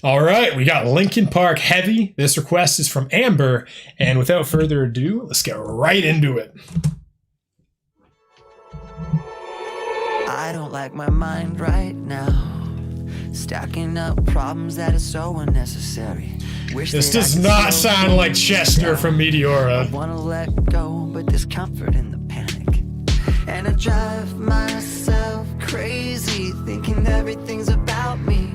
All right, we got Linkin Park Heavy. This request is from Amber, and without further ado, let's get right into it. I don't like my mind right now. Stacking up problems that are so unnecessary. This does not sound like Chester from Meteora. I wanna let go, but there's comfort in the panic. And I drive myself crazy, thinking everything's about me.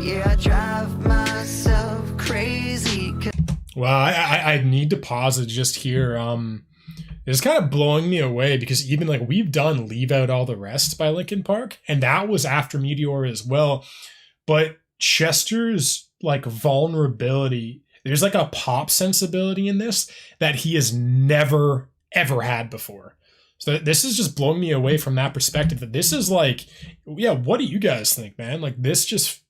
Yeah, I drive myself crazy. Well, I need to pause it just here. It's kind of blowing me away because even like we've done Leave Out All the Rest by Linkin Park, and that was after Meteor as well. But Chester's like vulnerability, there's like a pop sensibility in this that he has never ever had before. So this is just blowing me away from that perspective. That this is like, yeah, what do you guys think, man? Like this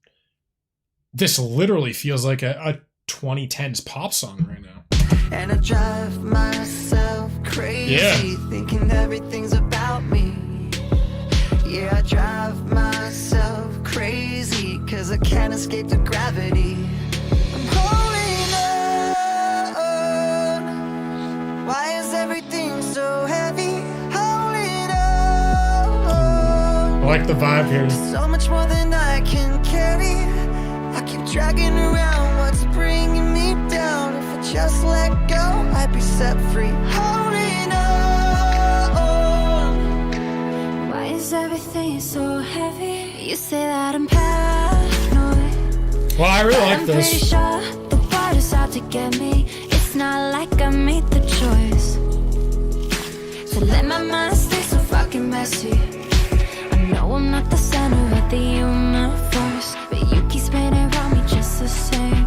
literally feels like a 2010s pop song right now. And I drive myself crazy, thinking everything's about me. Yeah, I drive myself crazy, cause I can't escape the gravity. I'm holding on. Why is everything so heavy? Holding on. I like the vibe here. So much more than I can carry. I keep dragging around what's bringing me down. If I just let go, I'd be set free. Holding on. Why is everything so heavy? You say that I'm paranoid. Well, I really like this. I'm pretty sure the world is out to get me. It's not like I made the choice. So let my mind stay so fucking messy. I know I'm not the center of the universe, but you keep spinning around me just the same.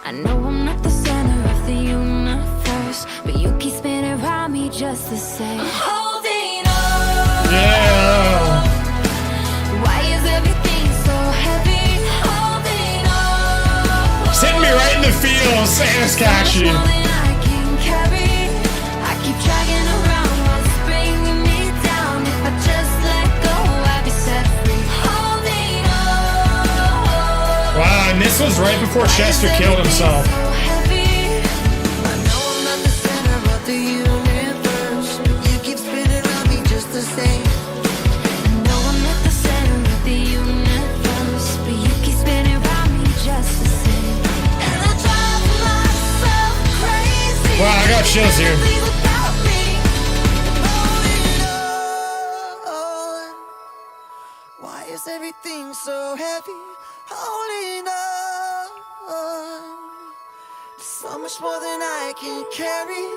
I know I'm not the center of the universe, but you keep spinning around me just the same. I'm holding on. Yeah. Why is everything so heavy? Holding on. It's hitting me right in the feels, and it's catchy. So much more than I can carry. I keep dragging around what's bringing me down. If I just let go, I'd be set free. Holding on. Wow, and this was right before Chester killed himself. I know I'm not the center of the universe, but you keep spinning around me just the same. I know I'm not the center of the universe, but you keep spinning around me just the same. And I drive myself crazy. Wow, I got chills here. Everything about me. Holding on. Why is everything so heavy? Holding on. So much more than I can carry.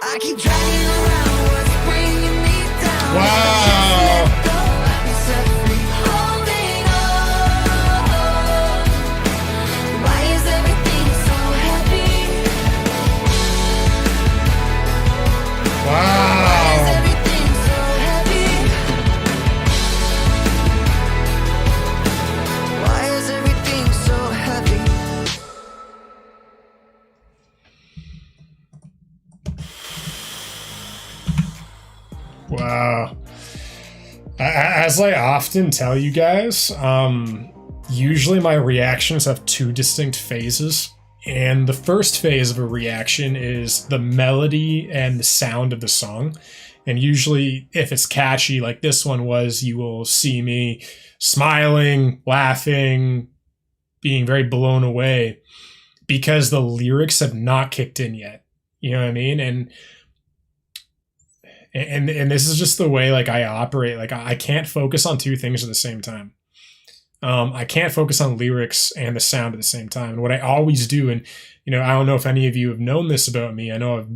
I keep dragging around what's bringing me down. Wow. Just let go, I'll be set free. Holding on. Why is everything so heavy? Wow. Everything so heavy. Why is everything so heavy? Wow. As I often tell you guys, usually my reactions have two distinct phases. And the first phase of a reaction is the melody and the sound of the song. And usually, if it's catchy, like this one was, you will see me smiling, laughing, being very blown away because the lyrics have not kicked in yet. You know what I mean? And this is just the way like I operate. Like I can't focus on two things at the same time. I can't focus on lyrics and the sound at the same time. And what I always do, and you know, I don't know if any of you have known this about me. I know I've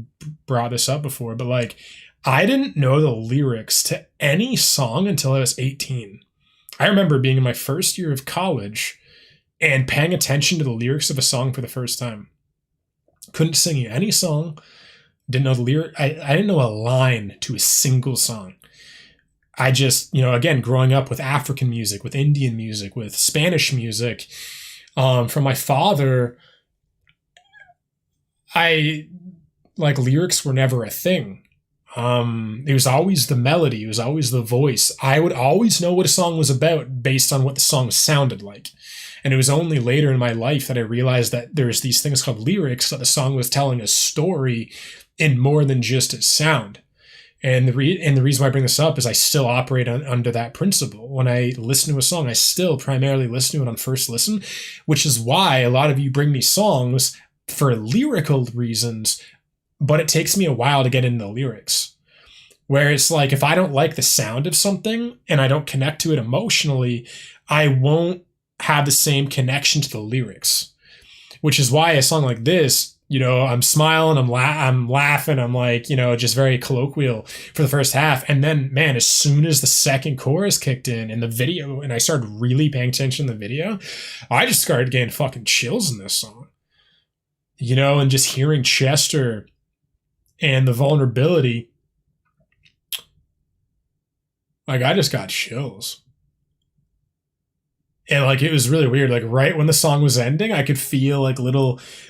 brought this up before, but like I didn't know the lyrics to any song until I was 18. I remember being in my first year of college and paying attention to the lyrics of a song for the first time. Couldn't sing any song. Didn't know the lyric. I didn't know a line to a single song. I just, you know, again, growing up with African music, with Indian music, with Spanish music, from my father, lyrics were never a thing. It was always the melody. It was always the voice. I would always know what a song was about based on what the song sounded like. And it was only later in my life that I realized that there's these things called lyrics, that the song was telling a story in more than just its sound. And the reason why I bring this up is I still operate under that principle. When I listen to a song, I still primarily listen to it on first listen, which is why a lot of you bring me songs for lyrical reasons, but it takes me a while to get into the lyrics. Where it's like, if I don't like the sound of something and I don't connect to it emotionally, I won't have the same connection to the lyrics. Which is why a song like this, you know, I'm smiling, I'm laughing, I'm like, you know, just very colloquial for the first half. And then, man, as soon as the second chorus kicked in the video, and I started really paying attention to the video, I just started getting fucking chills in this song. You know, and just hearing Chester and the vulnerability, like, I just got chills. And like, it was really weird. Like, right when the song was ending, I could feel like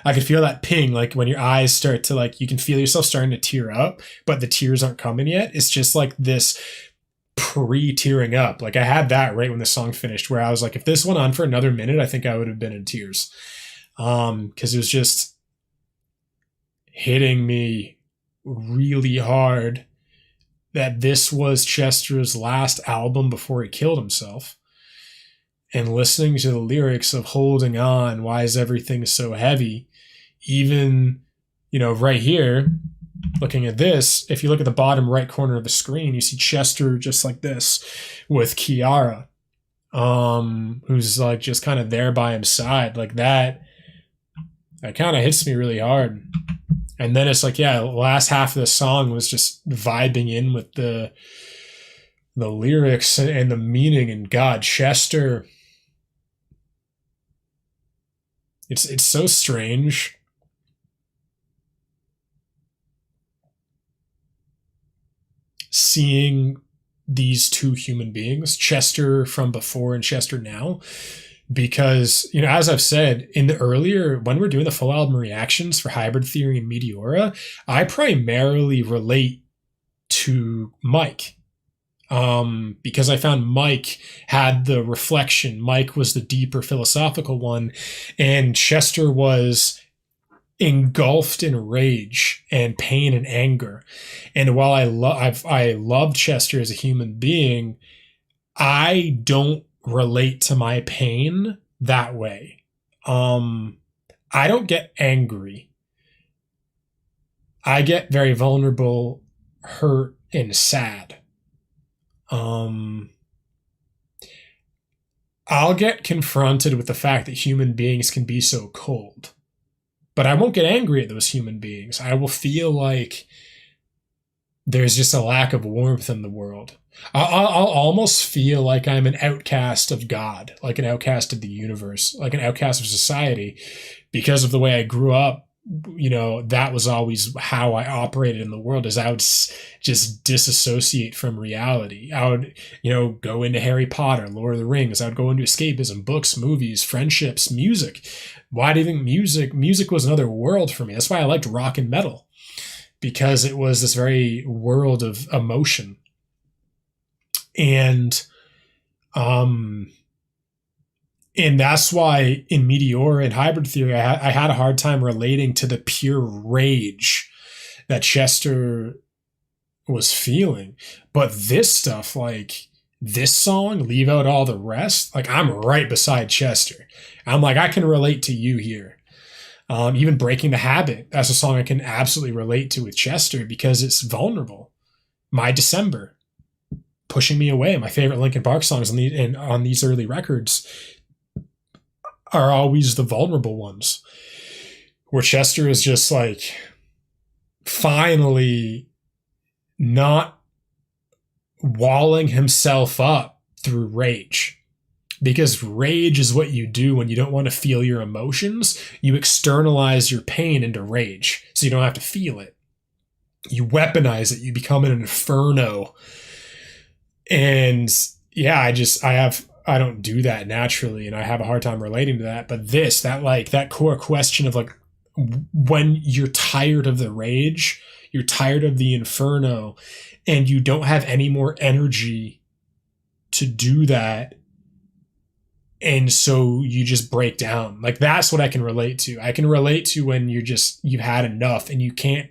I could feel that ping, like when your eyes start to, like, you can feel yourself starting to tear up, but the tears aren't coming yet. It's just like this pre-tearing up. Like, I had that right when the song finished, where I was like, if this went on for another minute, I think I would have been in tears. Because it was just hitting me really hard that this was Chester's last album before he killed himself. And listening to the lyrics of holding on, why is everything so heavy? Even, you know, right here, looking at this, if you look at the bottom right corner of the screen, you see Chester just like this with Kiara, who's like just kind of there by his side. Like that kind of hits me really hard. And then it's like, yeah, the last half of the song was just vibing in with the lyrics and the meaning. And God, Chester, it's so strange. Seeing these two human beings, Chester from before and Chester now, because, you know, as I've said in the earlier, when we're doing the full album reactions for Hybrid Theory and Meteora, I primarily relate to Mike. Because I found Mike had the reflection. Mike was the deeper philosophical one, and Chester was engulfed in rage and pain and anger. And while I loved Chester as a human being, I don't relate to my pain that way. I don't get angry. I get very vulnerable, hurt, and sad. I'll get confronted with the fact that human beings can be so cold, but I won't get angry at those human beings. I will feel like there's just a lack of warmth in the world. I'll almost feel like I'm an outcast of God, like an outcast of the universe, like an outcast of society, because of the way I grew up. You know, that was always how I operated in the world, is I would just disassociate from reality. I would, you know, go into Harry Potter, Lord of the Rings. I would go into escapism, books, movies, friendships, music. Why do you think music was another world for me? That's why I liked rock and metal, because it was this very world of emotion. And that's why in Meteora and Hybrid Theory, I had a hard time relating to the pure rage that Chester was feeling. But this stuff, like this song, Leave Out All the Rest, like I'm right beside Chester. I'm like, I can relate to you here. Even Breaking the Habit, that's a song I can absolutely relate to with Chester because it's vulnerable. My December, Pushing Me Away, my favorite Linkin Park songs on these early records are always the vulnerable ones, where Chester is just like finally not walling himself up through rage, because rage is what you do when you don't want to feel your emotions. You externalize your pain into rage so you don't have to feel it. You weaponize it. You become an inferno. And yeah, I don't do that naturally, and I have a hard time relating to that. But that core question of like, when you're tired of the rage, you're tired of the inferno, and you don't have any more energy to do that, and so you just break down. Like, that's what I can relate to. I can relate to when you've had enough and you can't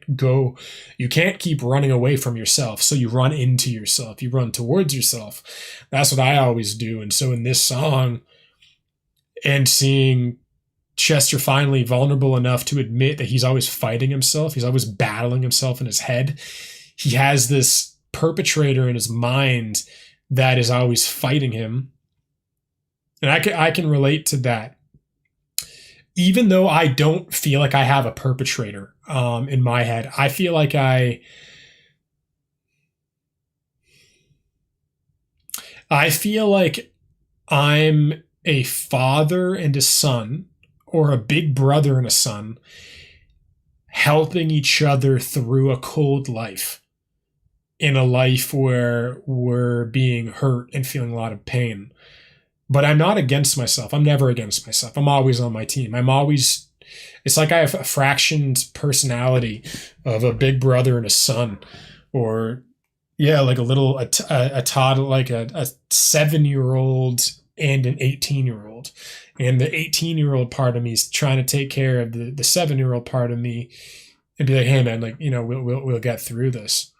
keep running away from yourself. So you run into yourself, you run towards yourself. That's what I always do. And so in this song, and seeing Chester finally vulnerable enough to admit that he's always fighting himself, he's always battling himself in his head. He has this perpetrator in his mind that is always fighting him. And I can relate to that. Even though I don't feel like I have a perpetrator in my head, I feel like I'm a father and a son, or a big brother and a son, helping each other through a cold life, in a life where we're being hurt and feeling a lot of pain. But I'm not against myself. I'm never against myself. I'm always on my team. It's like I have a fractioned personality of a big brother and a son, or like a toddler, like a 7-year-old and an 18-year-old. And the 18-year-old part of me is trying to take care of the 7-year-old part of me and be like, hey man, like, we'll get through this.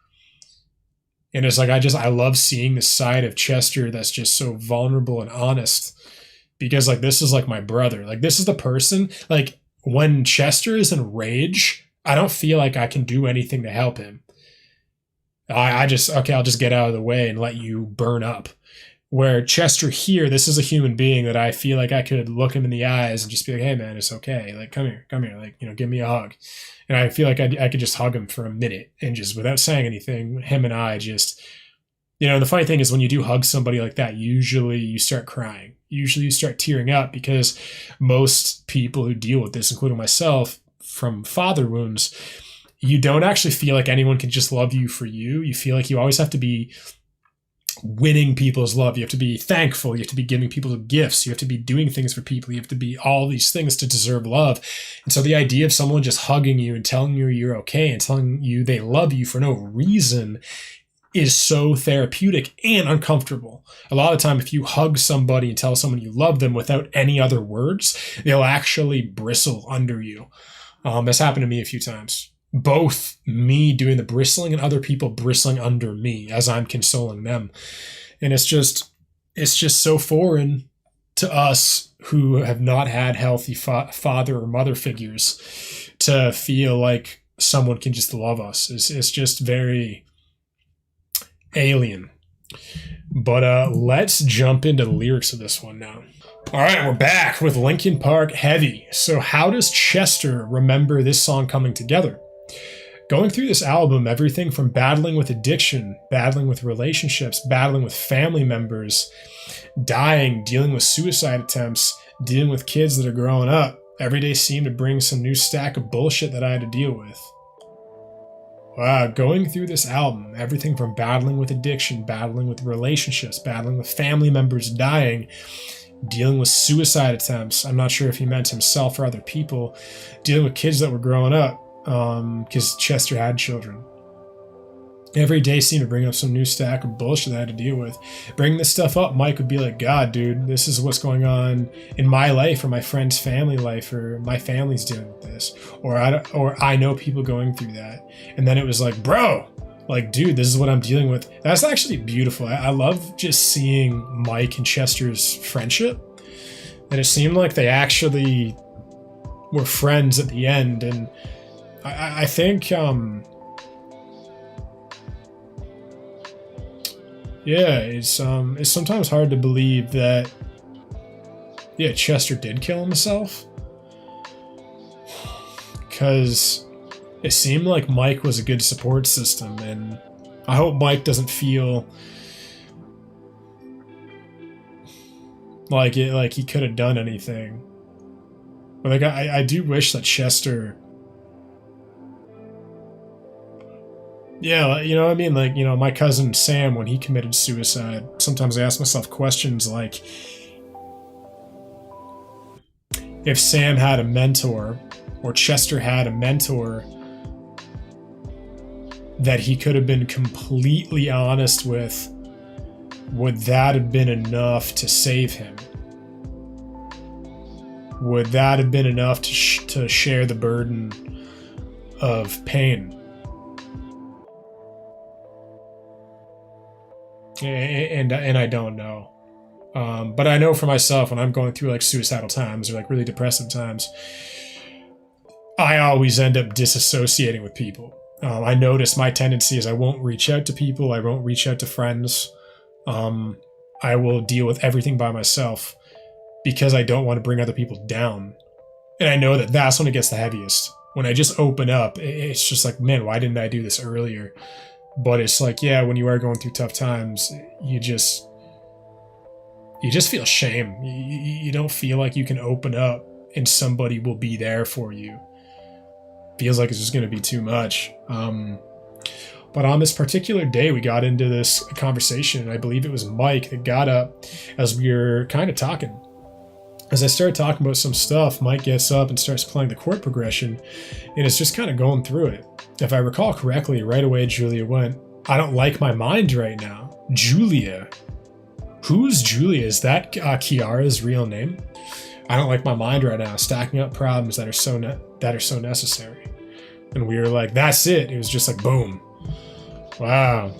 And it's like, I love seeing the side of Chester that's just so vulnerable and honest, because like, this is like my brother. Like, this is the person, like, when Chester is in rage, I don't feel like I can do anything to help him. I'll just get out of the way and let you burn up. Where Chester here, this is a human being that I feel like I could look him in the eyes and just be like, hey man, it's okay. Like, come here. Like, give me a hug. And I feel like I could just hug him for a minute, and just without saying anything, him and I just, the funny thing is, when you do hug somebody like that, usually you start crying. Usually you start tearing up, because most people who deal with this, including myself, from father wounds, you don't actually feel like anyone can just love you for you. You feel like you always have to be winning people's love. You have to be thankful. You have to be giving people gifts. You have to be doing things for people. You have to be all these things to deserve love. And so the idea of someone just hugging you and telling you you're okay and telling you they love you for no reason is so therapeutic and uncomfortable. A lot of the time, if you hug somebody and tell someone you love them without any other words, they'll actually bristle under you. That's happened to me a few times. Both me doing the bristling and other people bristling under me as I'm consoling them. And it's just so foreign to us who have not had healthy father or mother figures to feel like someone can just love us. It's just very alien. But let's jump into the lyrics of this one now. All right, we're back with Linkin Park Heavy. So how does Chester remember this song coming together? Going through this album, everything from battling with addiction, battling with relationships, battling with family members, dying, dealing with suicide attempts, dealing with kids that are growing up, every day seemed to bring some new stack of bullshit that I had to deal with. Wow, going through this album, everything from battling with addiction, battling with relationships, battling with family members dying, dealing with suicide attempts. I'm not sure if he meant himself or other people, dealing with kids that were growing up, because Chester had children. Every day seemed to bring up some new stack of bullshit that I had to deal with. Bringing this stuff up, Mike would be like, God, dude, this is what's going on in my life, or my friend's family life, or my family's dealing with this, or I know people going through that. And then it was like, bro, like, dude, this is what I'm dealing with. That's actually beautiful. I love just seeing Mike and Chester's friendship. And it seemed like they actually were friends at the end. And I think, it's sometimes hard to believe that, Chester did kill himself. Because it seemed like Mike was a good support system, and I hope Mike doesn't feel like he could have done anything. But like, I do wish that Chester, you know what I mean? Like, my cousin Sam, when he committed suicide, sometimes I ask myself questions like, if Sam had a mentor or Chester had a mentor that he could have been completely honest with, would that have been enough to save him? Would that have been enough to share the burden of pain? And I don't know. But I know for myself, when I'm going through like suicidal times or like really depressive times, I always end up disassociating with people. I notice my tendency is I won't reach out to people. I won't reach out to friends. I will deal with everything by myself because I don't want to bring other people down. And I know that that's when it gets the heaviest. When I just open up, it's just like, man, why didn't I do this earlier? But it's like, yeah, when you are going through tough times, you just feel shame. You don't feel like you can open up and somebody will be there for you. Feels like it's just going to be too much. But on this particular day, we got into this conversation, and I believe it was Mike that got up as we were kind of talking. As I started talking about some stuff, Mike gets up and starts playing the chord progression, and it's just kind of going through it. If I recall correctly, right away Julia went, "I don't like my mind right now." Julia? Who's Julia? Is that Kiara's real name? I don't like my mind right now, stacking up problems that are so necessary. And we were like, that's it. It was just like, boom. Wow.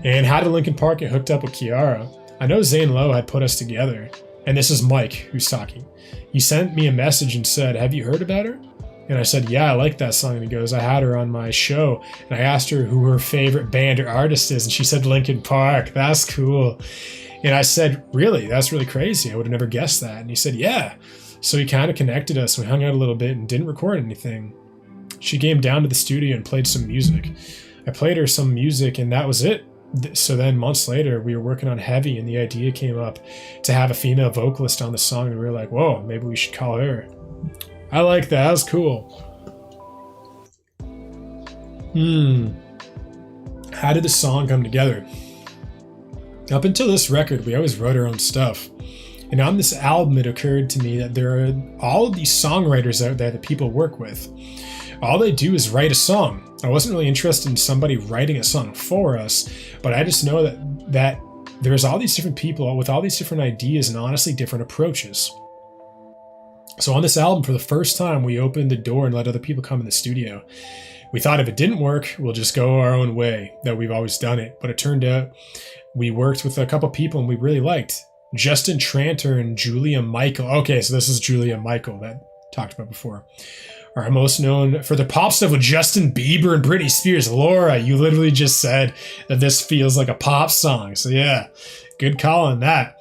And how did Linkin Park get hooked up with Kiara? I know Zane Lowe had put us together. And this is Mike who's talking. He sent me a message and said, "Have you heard about her?" And I said, "Yeah, I like that song." And he goes, "I had her on my show." And I asked her who her favorite band or artist is. And she said Linkin Park. That's cool. And I said, "Really? That's really crazy. I would have never guessed that." And he said, "Yeah." So he kind of connected us. We hung out a little bit and didn't record anything. She came down to the studio and played some music. I played her some music and that was it. So then months later, we were working on Heavy and the idea came up to have a female vocalist on the song. And we were like, whoa, maybe we should call her. I like that. That was cool. How did the song come together? Up until this record, we always wrote our own stuff. And on this album, it occurred to me that there are all of these songwriters out there that people work with. All they do is write a song. I wasn't really interested in somebody writing a song for us, but I just know that there's all these different people with all these different ideas and honestly different approaches. So on this album, for the first time, we opened the door and let other people come in the studio. We thought if it didn't work, we'll just go our own way, that we've always done it. But it turned out we worked with a couple people and we really liked Justin Tranter and Julia Michael. Okay, so this is Julia Michael that I talked about before. Are most known for the pop stuff with Justin Bieber and Britney Spears. Laura, you literally just said that this feels like a pop song. So yeah, good call on that.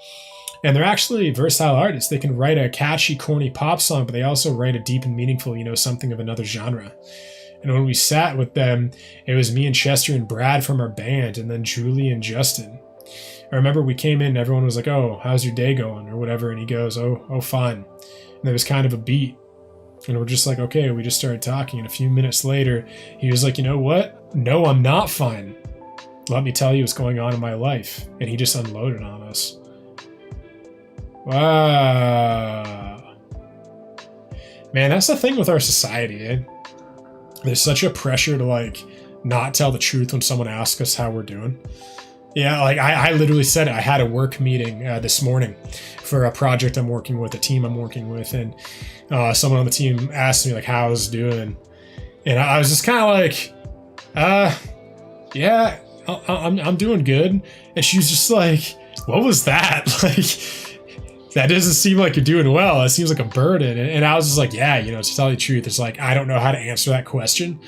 And they're actually versatile artists. They can write a catchy, corny pop song, but they also write a deep and meaningful, something of another genre. And when we sat with them, it was me and Chester and Brad from our band, and then Julie and Justin. I remember we came in and everyone was like, "Oh, how's your day going?" or whatever. And he goes, oh, fine. And there was kind of a beat. And we're just like, okay, we just started talking. And a few minutes later, he was like, "You know what? No, I'm not fine. Let me tell you what's going on in my life." And he just unloaded on us. Wow. Man, that's the thing with our society, eh? There's such a pressure to not tell the truth when someone asks us how we're doing. Yeah, I literally said it. I had a work meeting this morning for a project I'm working with, a team I'm working with, and someone on the team asked me how I was doing, and I was just kind of like, yeah, I'm doing good. And she was just like, "What was that?" That doesn't seem like you're doing well. It seems like a burden. And I was just like, yeah, to tell you the truth, it's I don't know how to answer that question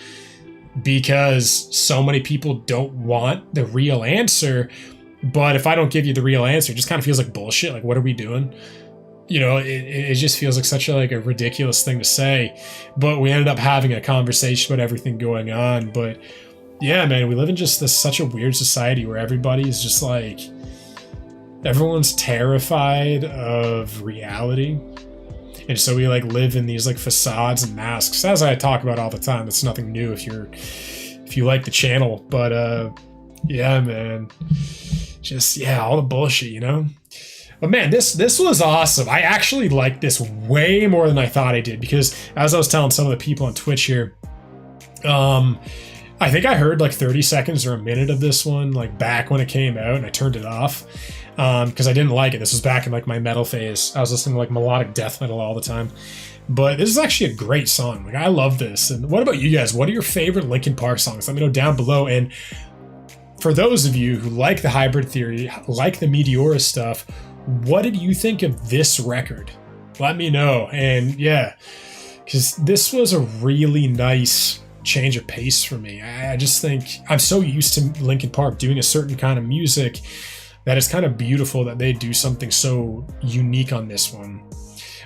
because so many people don't want the real answer. But if I don't give you the real answer, it just kind of feels like bullshit. What are we doing? It just feels like such a ridiculous thing to say. But we ended up having a conversation about everything going on. But yeah, man, we live in just such a weird society where everybody is just everyone's terrified of reality. And so we live in these facades and masks, as I talk about all the time. It's nothing new if you like the channel. But yeah, man, just all the bullshit, But man, this was awesome. I actually liked this way more than I thought I did, because as I was telling some of the people on Twitch here, I think I heard like 30 seconds or a minute of this one like back when it came out, and I turned it off because I didn't like it. This was back in like my metal phase. I was listening to like melodic death metal all the time. But this is actually a great song. Like, I love this. And what about you guys? What are your favorite Linkin Park songs? Let me know down below. And for those of you who like the Hybrid Theory, like the Meteora stuff, what did you think of this record? Let me know. And yeah, because this was a really nice change of pace for me. I just think I'm so used to Linkin Park doing a certain kind of music that it's kind of beautiful that they do something so unique on this one.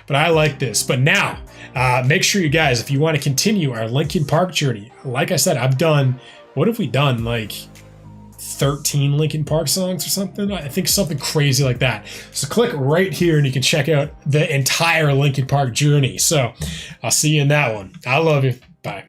But I like this. But now, make sure you guys, if you want to continue our Linkin Park journey, like I said, I've done, what have we done? Like 13 Linkin Park songs or something? I think something crazy like that. So click right here and you can check out the entire Linkin Park journey. So I'll see you in that one. I love you. Bye.